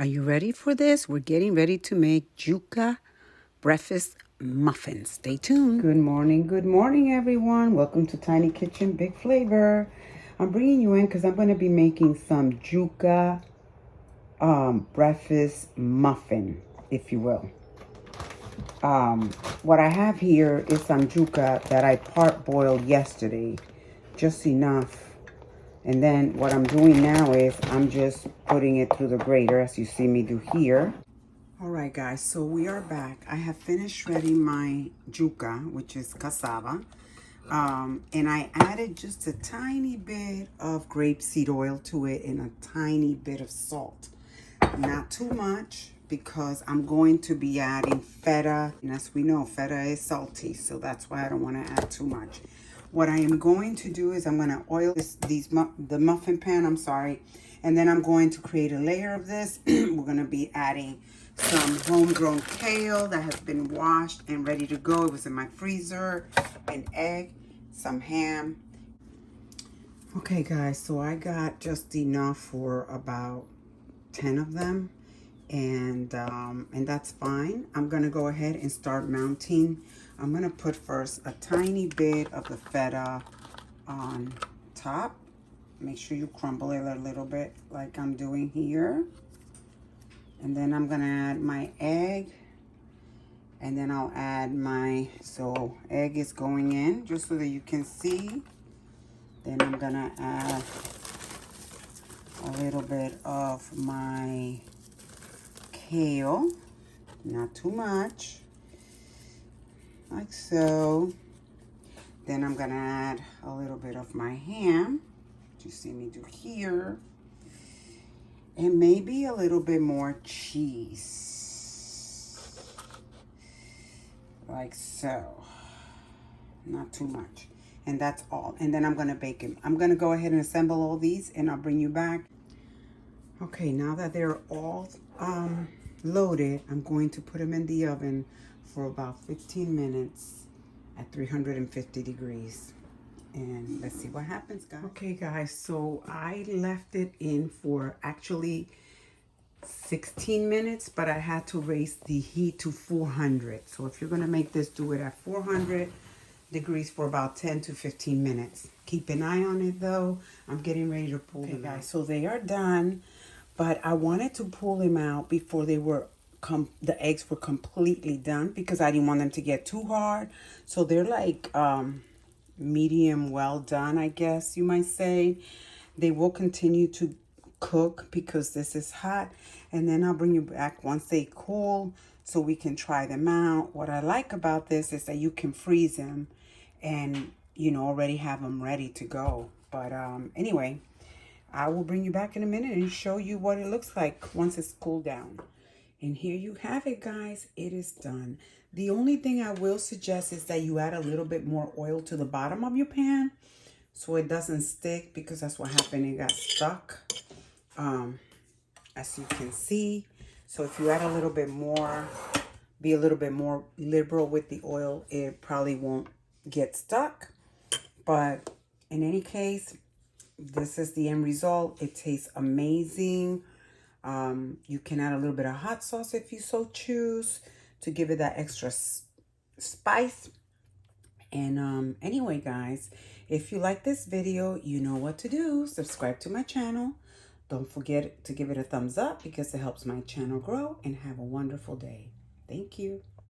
Are you ready for this? We're getting ready to make Yucca breakfast muffins. Stay tuned. Good morning, everyone. Welcome to Tiny Kitchen, Big Flavor. I'm bringing you in because I'm going to be making some Yucca breakfast muffin, if you will. What I have here is some Yucca that I parboiled yesterday, just enough. And then what I'm doing now is I'm just putting it through the grater, as you see me do here. All right, guys, so we are back. I have finished shredding my yucca, which is cassava. And I added just a tiny bit of grapeseed oil to it and a tiny bit of salt. Not too much, because I'm going to be adding feta. And as we know, feta is salty, so that's why I don't want to add too much. What I am going to do is I'm going to oil the muffin pan, and then I'm going to create a layer of this. We're going to be adding some homegrown kale that has been washed and ready to go. It was in my freezer, an egg, some ham. Okay, guys, so I got just enough for about 10 of them, and that's fine. I'm going to go ahead and start mounting. I'm going to put first a tiny bit of the feta on top. Make sure you crumble it a little bit like I'm doing here. And then I'm going to add my egg. And then I'll add so egg is going in just so that you can see. Then I'm going to add a little bit of my kale. Not too much. Like so. Then I'm going to add a little bit of my ham, which you see me do here. And maybe a little bit more cheese. Like so. Not too much. And that's all. And then I'm going to bake them. I'm going to go ahead and assemble all these, and I'll bring you back. Okay, now that they're all loaded, I'm going to put them in the oven for about 15 minutes at 350 degrees. And let's see what happens, guys. Okay, guys, so I left it in for actually 16 minutes, but I had to raise the heat to 400. So if you're going to make this, do it at 400 degrees for about 10 to 15 minutes. Keep an eye on it, though. I'm getting ready to pull them out. So they are done, but I wanted to pull them out before they were the eggs were completely done, because I didn't want them to get too hard. So they're like medium well done, I guess you might say. They will continue to cook because this is hot, and then I'll bring you back once they cool so we can try them out. What I like about this is that you can freeze them and, you know, already have them ready to go. But anyway, I will bring you back in a minute and show you what it looks like once it's cooled down. And here you have it, guys. It is done. The only thing I will suggest is that you add a little bit more oil to the bottom of your pan so it doesn't stick, because that's what happened. It got stuck, as you can see. So if you add a little bit more, be a little bit more liberal with the oil, it probably won't get stuck. But in any case, this is the end result. It tastes amazing. You can add a little bit of hot sauce if you so choose to give it that extra spice. And anyway, guys, if you like this video, you know what to do. Subscribe to my channel. Don't forget to give it a thumbs up, because it helps my channel grow. And have a wonderful day. Thank you.